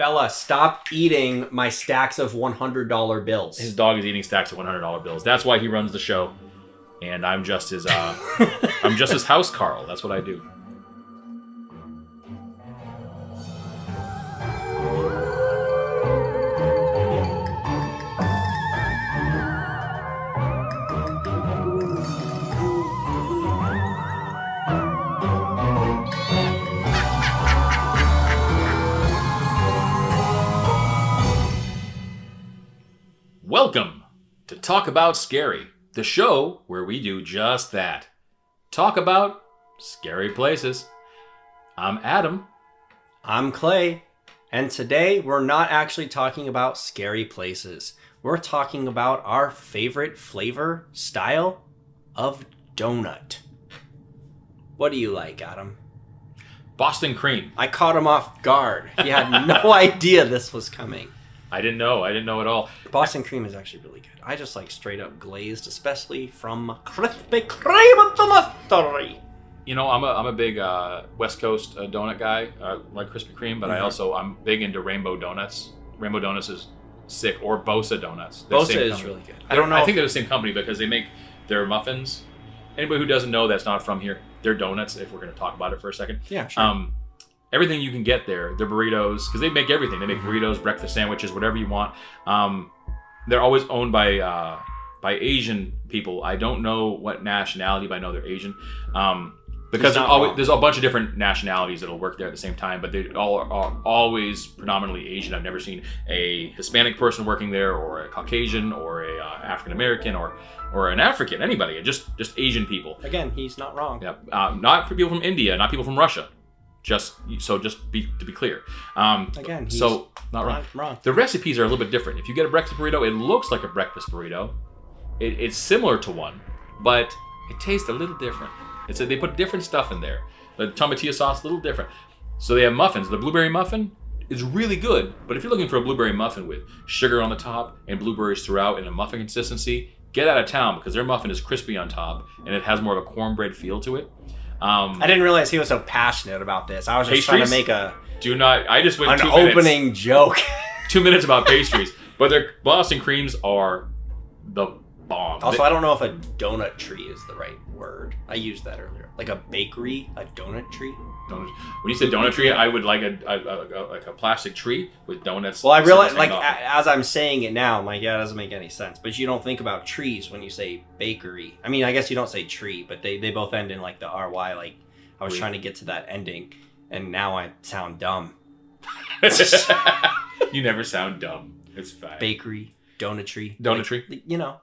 Bella, stop eating my stacks of $100 bills. His dog is eating stacks of $100 bills. That's why he runs the show. And I'm just his house Carl. That's what I do. Welcome to Talk About Scary, the show where we do just that. Talk about scary places. I'm Adam. I'm Clay. And today we're not actually talking about scary places. We're talking about our favorite flavor, style of donut. What do you like, Adam? Boston cream. I caught him off guard. He had no idea this was coming. I didn't know at all. Boston cream is actually really good. I just like straight up glazed, especially from Krispy Kreme delivery. You know, I'm a big West Coast donut guy, like Krispy Kreme, but I'm big into Rainbow Donuts. Rainbow Donuts is sick, or Bosa Donuts. Bosa is really good. I think they're the same company because they make their muffins. Anybody who doesn't know that's not from here, they're donuts. If we're going to talk about it for a second, yeah, sure. Everything you can get there, their burritos, because they make everything. They make burritos, breakfast sandwiches, whatever you want. They're always owned by Asian people. I don't know what nationality, but I know they're Asian. Because there's a bunch of different nationalities that'll work there at the same time, but they all are always predominantly Asian. I've never seen a Hispanic person working there, or a Caucasian, or a African American, or an African, anybody. Just Asian people. Again, he's not wrong. Yeah, not people from India, not people from Russia. To be clear. Again, he's not wrong. The recipes are a little bit different. If you get a breakfast burrito, it looks like a breakfast burrito. It's similar to one, but it tastes a little different. They put different stuff in there. The tomatillo sauce, a little different. So they have muffins. The blueberry muffin is really good, but if you're looking for a blueberry muffin with sugar on the top and blueberries throughout in a muffin consistency, get out of town, because their muffin is crispy on top and it has more of a cornbread feel to it. I didn't realize he was so passionate about this. I was just trying to make I just went an 2 minutes. Opening joke. 2 minutes about pastries, but their Boston creams are the bomb. Also, I don't know if a donut tree is the right word. I used that earlier. Like a bakery, a donut tree. When you said donut tree, I would like a plastic tree with donuts. Well, I realize, as I'm saying it now, I'm like, yeah, it doesn't make any sense. But you don't think about trees when you say bakery. I mean, I guess you don't say tree, but they both end in like the RY. Like, I was trying to get to that ending, and now I sound dumb. You never sound dumb. It's fine. Bakery, donut tree. Donut tree. You know.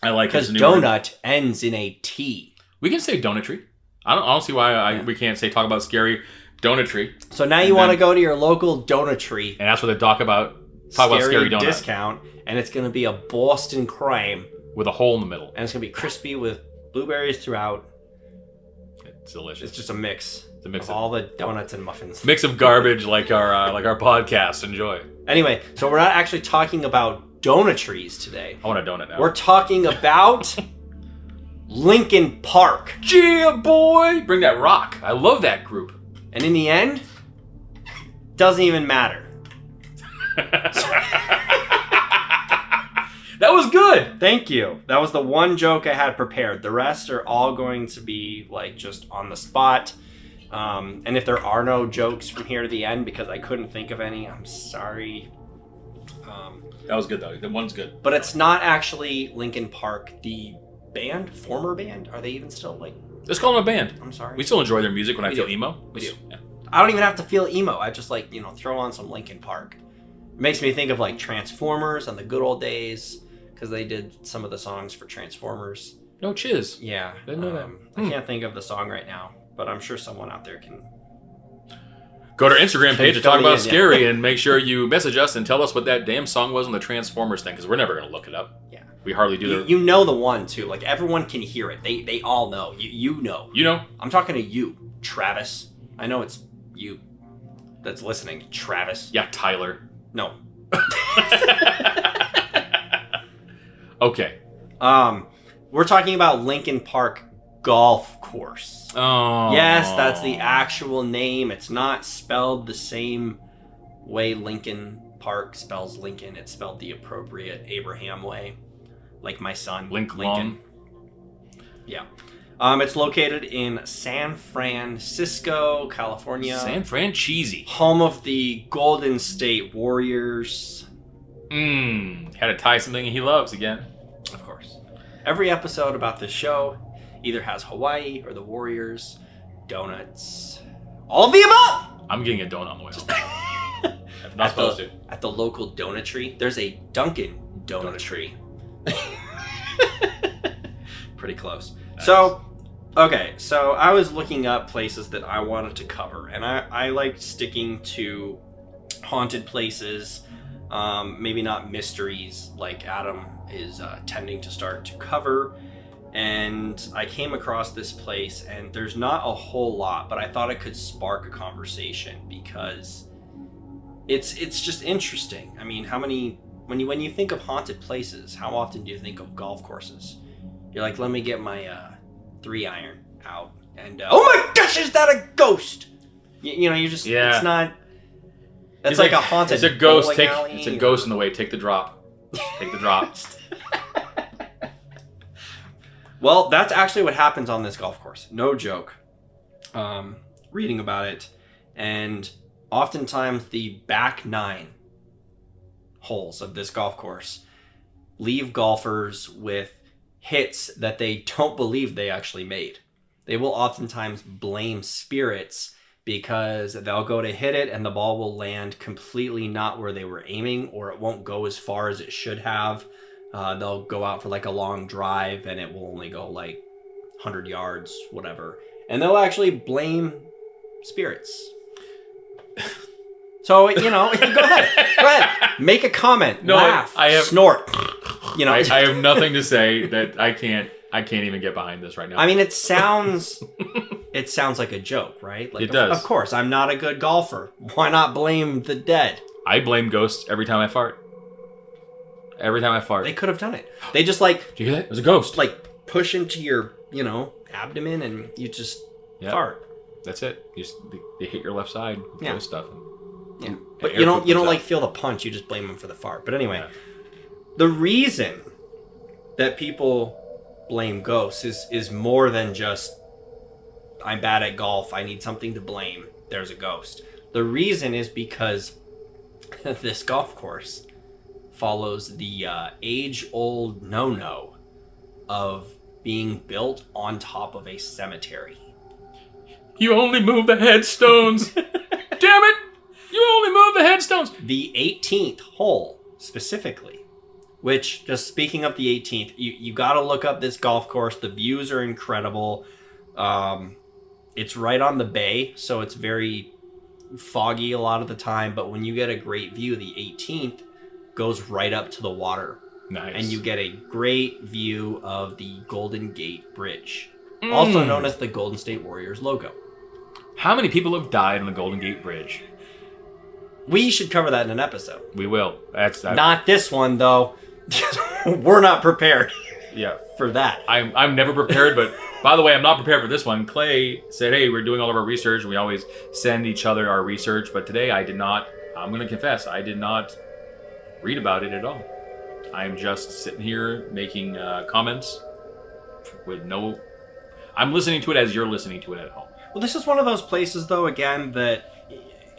I like because donut ends in a T. We can say donut tree. I don't see why we can't talk about scary donut tree. So now you want to go to your local donut tree, and that's what they talk about scary donut discount, and it's going to be a Boston cream with a hole in the middle, and it's going to be crispy with blueberries throughout. It's delicious. It's just a mix. It's a mix of all the donuts and muffins. Mix of garbage like our podcast. Enjoy. Anyway, so we're not actually talking about donut trees today. I want a donut now. We're talking about Linkin Park. Yeah, boy! Bring that rock. I love that group. And in the end, doesn't even matter. That was good. Thank you. That was the one joke I had prepared. The rest are all going to be like just on the spot. And if there are no jokes from here to the end because I couldn't think of any, I'm sorry. That was good though. The one's good. But it's not actually Linkin Park, the band, former band. Are they even still like? Let's call them a band. I'm sorry. We still enjoy their music when I feel emo. We do. Yeah. I don't even have to feel emo. I just like, throw on some Linkin Park. It makes me think of like Transformers and the good old days because they did some of the songs for Transformers. No chiz. Yeah. Didn't know that. I can't think of the song right now, but I'm sure someone out there can. Go to our Instagram page to talk about scary and make sure you message us and tell us what that damn song was on the Transformers thing because we're never going to look it up. Yeah. We hardly do. You know the one too. Like everyone can hear it. They all know. You know. You know. I'm talking to you, Travis. I know it's you that's listening, Travis. Yeah, Tyler. No. Okay. We're talking about Linkin Park Golf Course. Oh. Yes, that's the actual name. It's not spelled the same way Lincoln Park spells Lincoln, it's spelled the appropriate Abraham way, like my son Lincoln. Yeah. It's located in San Francisco, California. San Fran cheesy. Home of the Golden State Warriors. Had to tie something he loves again. Of course. Every episode about this show either has Hawaii or the Warriors, donuts, all of the above! I'm getting a donut on the way home. Not supposed to. At the local donutry, there's a Dunkin' Donutry. Pretty close. Nice. So I was looking up places that I wanted to cover, and I like sticking to haunted places, maybe not mysteries like Adam is tending to start to cover. And I came across this place, and there's not a whole lot, but I thought it could spark a conversation because it's just interesting. I mean, when you think of haunted places, how often do you think of golf courses? You're like, let me get my 3-iron out, and oh my gosh, is that a ghost? You know, you just it's not. That's like a haunted. It's a ghost. It's a ghost in the way. Take the drop. Take the drop. Well, that's actually what happens on this golf course. No joke. Reading about it, and oftentimes the back 9 holes of this golf course leave golfers with hits that they don't believe they actually made. They will oftentimes blame spirits because they'll go to hit it and the ball will land completely not where they were aiming, or it won't go as far as it should have. They'll go out for like a long drive and it will only go like 100 yards, whatever. And they'll actually blame spirits. So, you know, go ahead. Make a comment, laugh, snort. You know, I have nothing to say that I can't even get behind this right now. I mean, it sounds like a joke, right? Like, it does. Of course, I'm not a good golfer. Why not blame the dead? I blame ghosts every time I fart. Every time I fart. They could have done it. They just like... Do you hear that? There's a ghost. Like, push into your, abdomen and you just fart. That's it. They hit your left side with ghost stuff. Yeah. But you don't like feel the punch. You just blame them for the fart. But anyway, the reason that people blame ghosts is more than just, I'm bad at golf, I need something to blame, there's a ghost. The reason is because this golf course follows the age-old no-no of being built on top of a cemetery. You only move the headstones. Damn it! You only move the headstones. The 18th hole, specifically, which, just speaking of the 18th, you got to look up this golf course. The views are incredible. It's right on the bay, so it's very foggy a lot of the time. But when you get a great view, the 18th goes right up to the water. Nice. And you get a great view of the Golden Gate Bridge, also known as the Golden State Warriors logo. How many people have died on the Golden Gate Bridge? We should cover that in an episode. We will. That's not this one, though. We're not prepared. Yeah, for that. I'm never prepared, but by the way, I'm not prepared for this one. Clay said, hey, we're doing all of our research, and we always send each other our research, but today I did not, I'm going to confess, I did not read about it at all. I'm just sitting here making comments with no... I'm listening to it as you're listening to it at home. Well, this is one of those places, though, again, that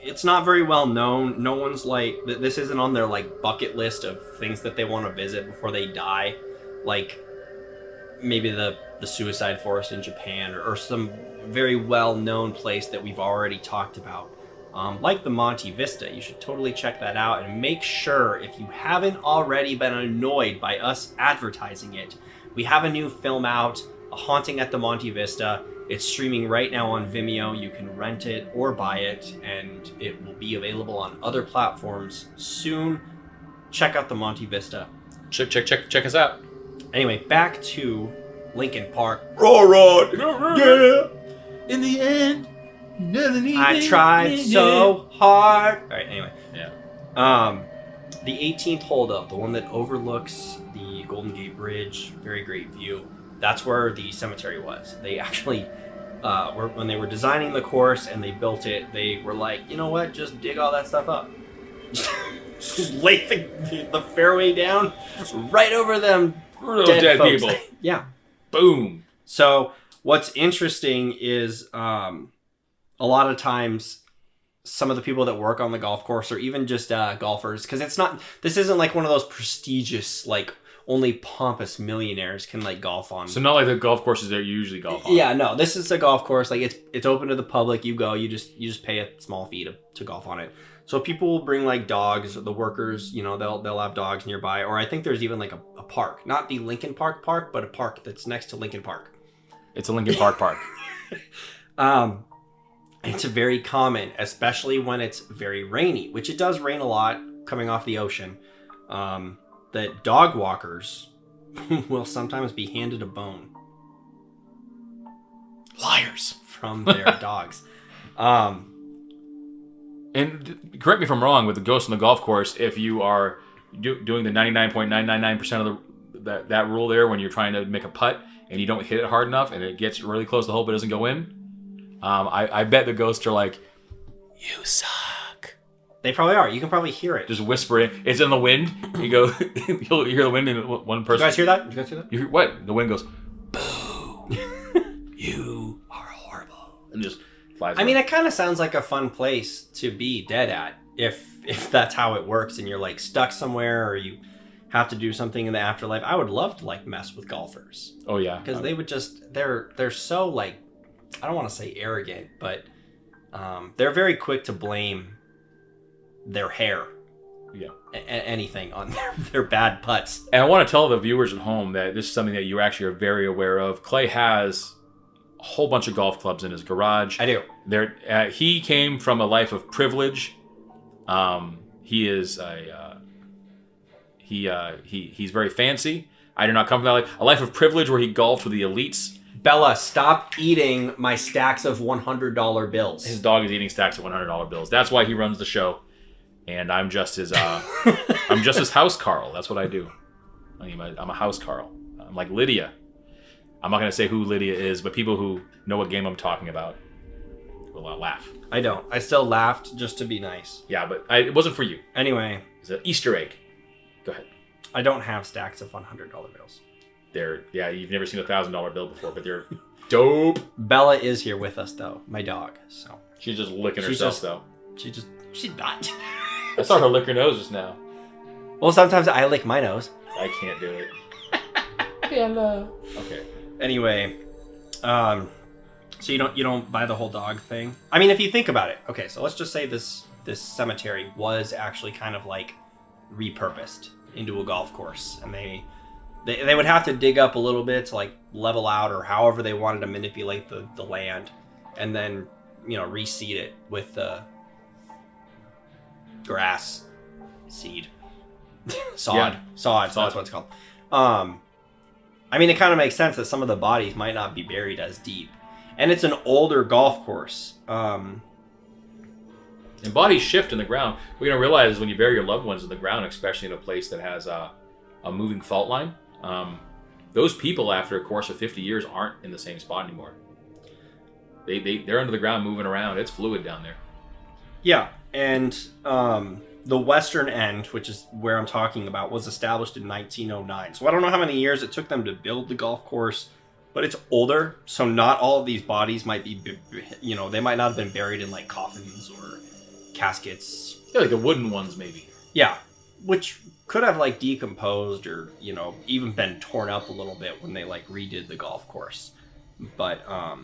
it's not very well known. No one's like... This isn't on their, like, bucket list of things that they want to visit before they die. Like, maybe the suicide forest in Japan or some very well-known place that we've already talked about. Like the Monte Vista, you should totally check that out and make sure, if you haven't already been annoyed by us advertising it, we have a new film out, A Haunting at the Monte Vista. It's streaming right now on Vimeo. You can rent it or buy it, and it will be available on other platforms soon. Check out the Monte Vista. Check us out. Anyway, back to Lincoln Park. Raw, yeah. In the end, nothing. I tried so hard. All right. Anyway. Yeah. The 18th hole, though, the one that overlooks the Golden Gate Bridge, very great view. That's where the cemetery was. They actually, when they were designing the course and they built it, they were like, you know what? Just dig all that stuff up. Just lay the fairway down right over them dead folks. people. Yeah. Boom. So what's interesting is a lot of times some of the people that work on the golf course or even just golfers, because this isn't like one of those prestigious, like only pompous millionaires can like golf on. So not like the golf courses that you usually golf on. Yeah, no, this is a golf course. Like it's open to the public. You go, you just pay a small fee to golf on it. So people will bring like dogs, the workers, you know, they'll have dogs nearby. Or I think there's even like a park, not the Lincoln Park, but a park that's next to Lincoln Park. It's a Lincoln Park. It's very common, especially when it's very rainy, which it does rain a lot coming off the ocean, that dog walkers will sometimes be handed a bone. Liars. From their dogs. And correct me if I'm wrong, with the ghost on the golf course, if you are doing the 99.999% of that rule there when you're trying to make a putt and you don't hit it hard enough and it gets really close to the hole but doesn't go in, I bet the ghosts are like, you suck. They probably are. You can probably hear it. Just whisper it. It's in the wind. You go, you'll hear the wind in one person. You guys hear that? You guys hear that? You hear what? The wind goes, boo. You are horrible. And just flies away. I mean, it kind of sounds like a fun place to be dead at if that's how it works and you're like stuck somewhere or you have to do something in the afterlife. I would love to like mess with golfers. Oh yeah. Because they would just, they're so like, I don't want to say arrogant, but they're very quick to blame their hair. Yeah. Anything on their bad putts. And I want to tell the viewers at home that this is something that you actually are very aware of. Clay has a whole bunch of golf clubs in his garage. I do. He came from a life of privilege. He is he's very fancy. I do not come from that life. A life of privilege where he golfed with the elites. Bella, stop eating my stacks of $100 bills. His dog is eating stacks of $100 bills. That's why he runs the show. And I'm just his house Carl. That's what I do. I'm a house Carl. I'm like Lydia. I'm not going to say who Lydia is, but people who know what game I'm talking about will laugh. I don't. I still laughed just to be nice. Yeah, but it wasn't for you. Anyway. It's an Easter egg. Go ahead. I don't have stacks of $100 bills. You've never seen a $1,000 bill before, but they're dope. Bella is here with us, though. My dog, so. She's just licking herself, though. She's not. I saw her lick her nose just now. Well, sometimes I lick my nose. I can't do it. Bella. Okay. Anyway, so you don't buy the whole dog thing. I mean, if you think about it, okay, so let's just say this cemetery was actually kind of like repurposed into a golf course, and they would have to dig up a little bit to like level out or however they wanted to manipulate the land, and then reseed it with the grass seed sod. That's what it's called. I mean, it kind of makes sense that some of the bodies might not be buried as deep, and it's an older golf course. And bodies shift in the ground. What you don't realize is when you bury your loved ones in the ground, especially in a place that has a moving fault line, those people after a course of 50 years aren't in the same spot anymore. They're under the ground moving around. It's fluid down there. Yeah, and the western end, which is where I'm talking about, was established in 1909. So I don't know how many years it took them to build the golf course, but it's older, so not all of these bodies might be, they might not have been buried in like coffins or caskets. Yeah, like the wooden ones maybe. Yeah, which could have like decomposed or, even been torn up a little bit when they like redid the golf course. But I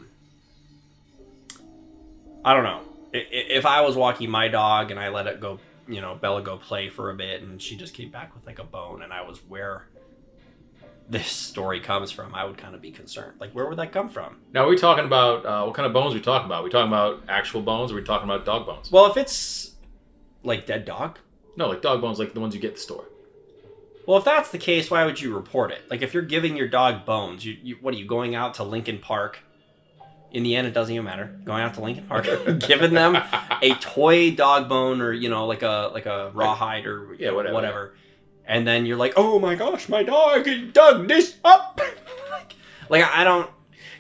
don't know. If I was walking my dog and I let it go, Bella go play for a bit and she just came back with like a bone and I was where this story comes from, I would kind of be concerned. Like, where would that come from? Now, are we talking about, what kind of bones are we talking about? Are we talking about actual bones or are we talking about dog bones? Well, if it's like dead dog? No, like dog bones, like the ones you get at the store. Well, if that's the case, why would you report it? Like, if you're giving your dog bones, what are you, going out to Lincoln Park? In the end, it doesn't even matter. Going out to Lincoln Park, giving them a toy dog bone or, like a rawhide or whatever. And then you're like, oh my gosh, my dog dug this up. like I don't.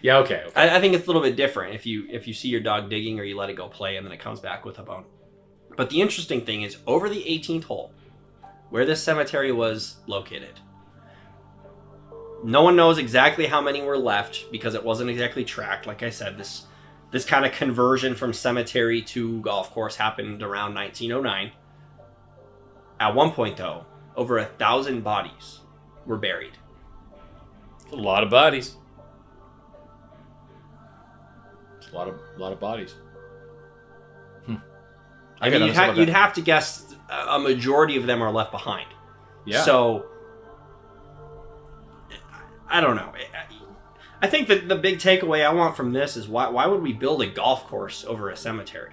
Yeah, okay. I think it's a little bit different if you see your dog digging or you let it go play and then it comes back with a bone. But the interesting thing is, over the 18th hole, where this cemetery was located, no one knows exactly how many were left because it wasn't exactly tracked. Like I said, this kind of conversion from cemetery to golf course happened around 1909. At one point, though, over 1,000 bodies were buried. A lot of bodies. A lot of bodies. I mean, you'd have to guess a majority of them are left behind. Yeah. So, I don't know. I think that the big takeaway I want from this is why would we build a golf course over a cemetery?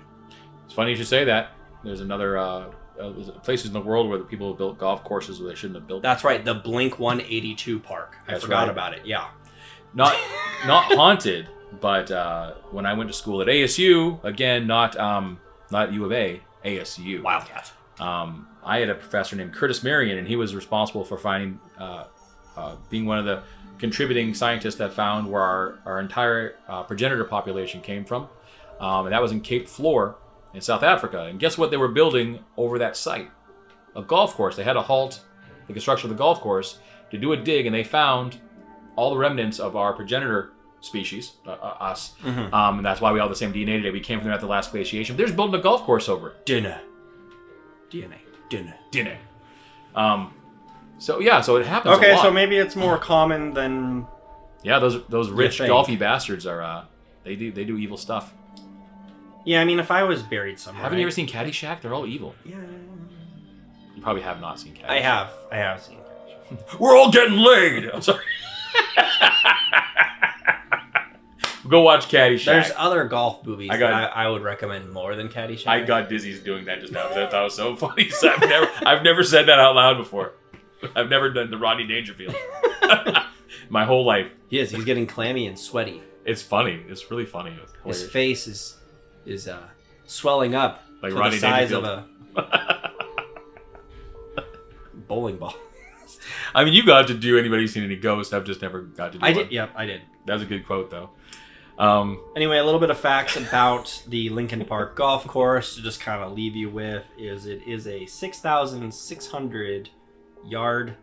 It's funny you should say that. There's another there's places in the world where the people have built golf courses where they shouldn't have built them. That's right, the Blink 182 park. I forgot about it. Yeah. Not haunted, but when I went to school at ASU, again, not U of A, ASU. Wildcats. I had a professor named Curtis Marion, and he was responsible for finding, being one of the contributing scientists that found where our entire progenitor population came from. And that was in Cape Flore in South Africa. And guess what they were building over that site? A golf course. They had to halt the construction of the golf course to do a dig, and they found all the remnants of our progenitor species, us. Mm-hmm. And that's why we all have the same DNA today. We came from there at the last glaciation. They're just building a golf course over it. DNA. So it happens a lot. Okay, so maybe it's more common than... Yeah, those rich golfy bastards are, they do evil stuff. Yeah, I mean, if I was buried somewhere... Haven't you ever seen Caddyshack? They're all evil. Yeah. You probably have not seen Caddyshack. I have seen Caddyshack. We're all getting laid! I'm sorry. Go watch Caddyshack. There's other golf movies that I would recommend more than Caddyshack. I got dizzy doing that just now because I thought it was so funny. So I've never said that out loud before. I've never done the Rodney Dangerfield. My whole life. He's getting clammy and sweaty. It's funny. It's really funny. His face is swelling up like to Rodney the size Dangerfield. of a bowling ball. I mean, you got to do anybody who's seen any ghosts. I've just never got to do I one. did. Yep, I did. That was a good quote, though. Anyway, a little bit of facts about the Lincoln Park Golf Course to just kind of leave you with is it is a 6,600 yard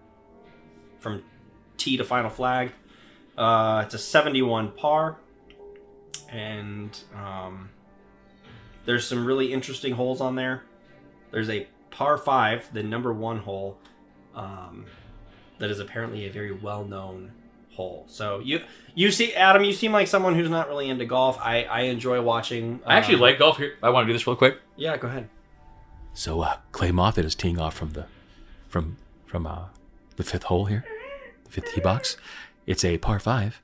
from tee to final flag. It's a 71 par, and there's some really interesting holes on there. There's a par 5, the number 1 hole, that is apparently a very well-known hole. So you see, Adam, you seem like someone who's not really into golf. I enjoy watching. I actually like golf. Here, I want to do this real quick. Yeah, go ahead. So Clay Moffatt is teeing off from the 5th hole here, the 5th tee box. It's a par 5.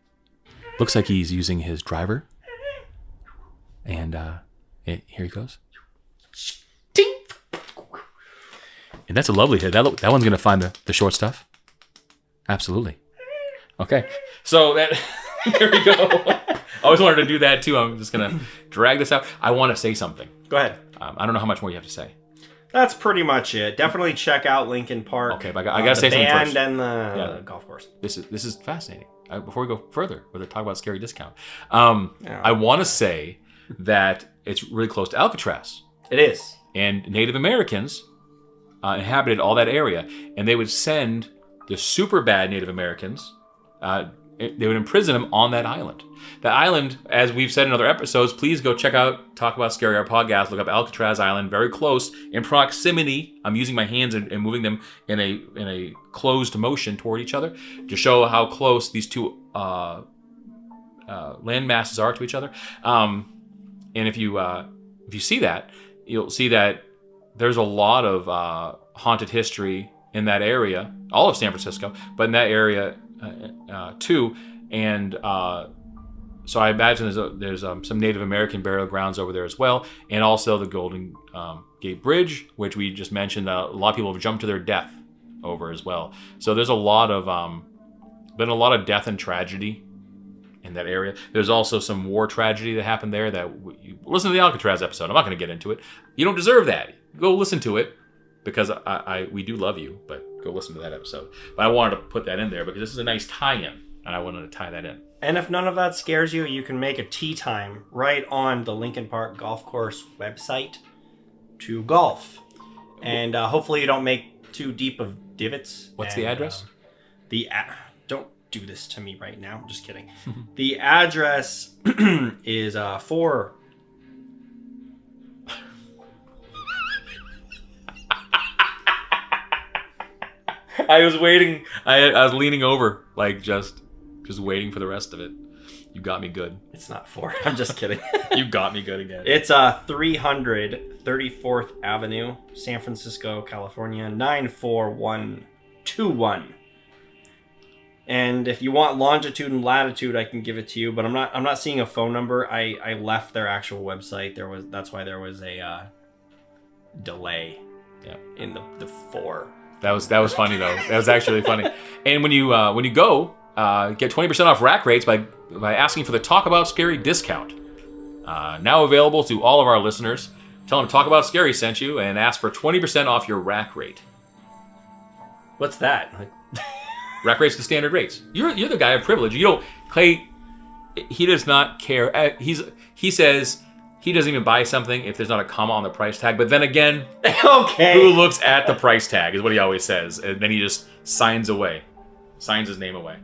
Looks like he's using his driver. And here he goes. And that's a lovely hit. That one's going to find the short stuff. Absolutely. Okay. So there we go. I always wanted to do that too. I'm just going to drag this out. I want to say something. Go ahead. I don't know how much more you have to say. That's pretty much it. Definitely check out Lincoln Park. Okay, but I got to say something first. The band and the golf course. This is fascinating. Before we go further, we're talk about Scary Discount. I want to say that it's really close to Alcatraz. It is. And Native Americans inhabited all that area, and they would send the super bad Native Americans. They would imprison them on that island. That island, as we've said in other episodes, please go check out Talk About Scary, our podcast. Look up Alcatraz Island, very close in proximity. I'm using my hands and moving them in a closed motion toward each other to show how close these two land masses are to each other. And if you see that, you'll see that there's a lot of haunted history in that area, all of San Francisco, but in that area too. And so I imagine there's some Native American burial grounds over there as well, and also the Golden Gate Bridge, which we just mentioned. A lot of people have jumped to their death over as well. So there's a lot of been a lot of death and tragedy in that area. There's also some war tragedy that happened there. Listen to the Alcatraz episode. I'm not going to get into it. You don't deserve that. Go listen to it because we do love you. But go listen to that episode. But I wanted to put that in there because this is a nice tie-in, and I wanted to tie that in. And if none of that scares you, you can make a tee time right on the Lincoln Park Golf Course website. to golf. And hopefully you don't make too deep of divots. What's the address? Don't do this to me right now. I'm just kidding. The address is 4... I was waiting. I was leaning over, like just waiting for the rest of it. You got me good. It's not 4. I'm just kidding. You got me good again. It's 334th Avenue, San Francisco, California, 94121. And if you want longitude and latitude, I can give it to you, but I'm not seeing a phone number. I left their actual website. That's why there was a delay in the 4. That was funny though. That was actually funny. And when you go, get 20% off rack rates by asking for the Talk About Scary discount. Now available to all of our listeners. Tell them Talk About Scary sent you and ask for 20% off your rack rate. What's that? Rack rates the standard rates. You're the guy of privilege. You don't, Clay. He does not care. He says he doesn't even buy something if there's not a comma on the price tag. But then again, okay, who looks at the price tag is what he always says, and then he just signs his name away.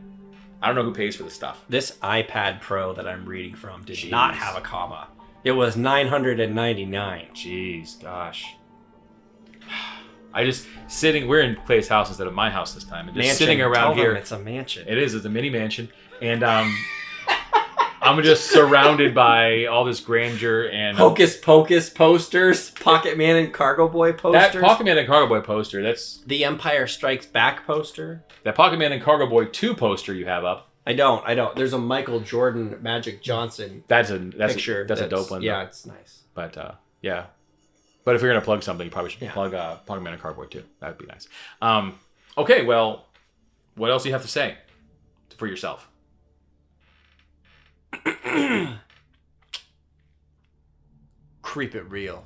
I don't know who pays for this stuff. This iPad Pro that I'm reading from did not have a comma. It was $999. Jeez, gosh. We're in Clay's house instead of my house this time. And just mansion. sitting around Tell here. them it's a mansion. It is. It's a mini mansion. And I'm just surrounded by all this grandeur and... Hocus Pocus posters. Pocket Man and Cargo Boy posters. That Pocket Man and Cargo Boy poster, that's... The Empire Strikes Back poster. That Pocket Man and Cargo Boy 2 poster you have up. I don't. There's a Michael Jordan, Magic Johnson picture. That's a dope one. Yeah, though. it's nice. But, yeah. But if you're going to plug something, you probably should plug Pocket Man and Cargo Boy too. That would be nice. Okay, well, what else do you have to say for yourself? Creep it real.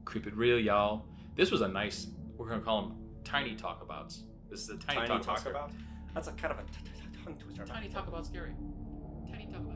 Creep it real, y'all. This was a nice, we're going to call them tiny talkabouts. This is a tiny talkabout. That's a kind of a tongue twister. Tiny talkabout scary. Tiny talkabout.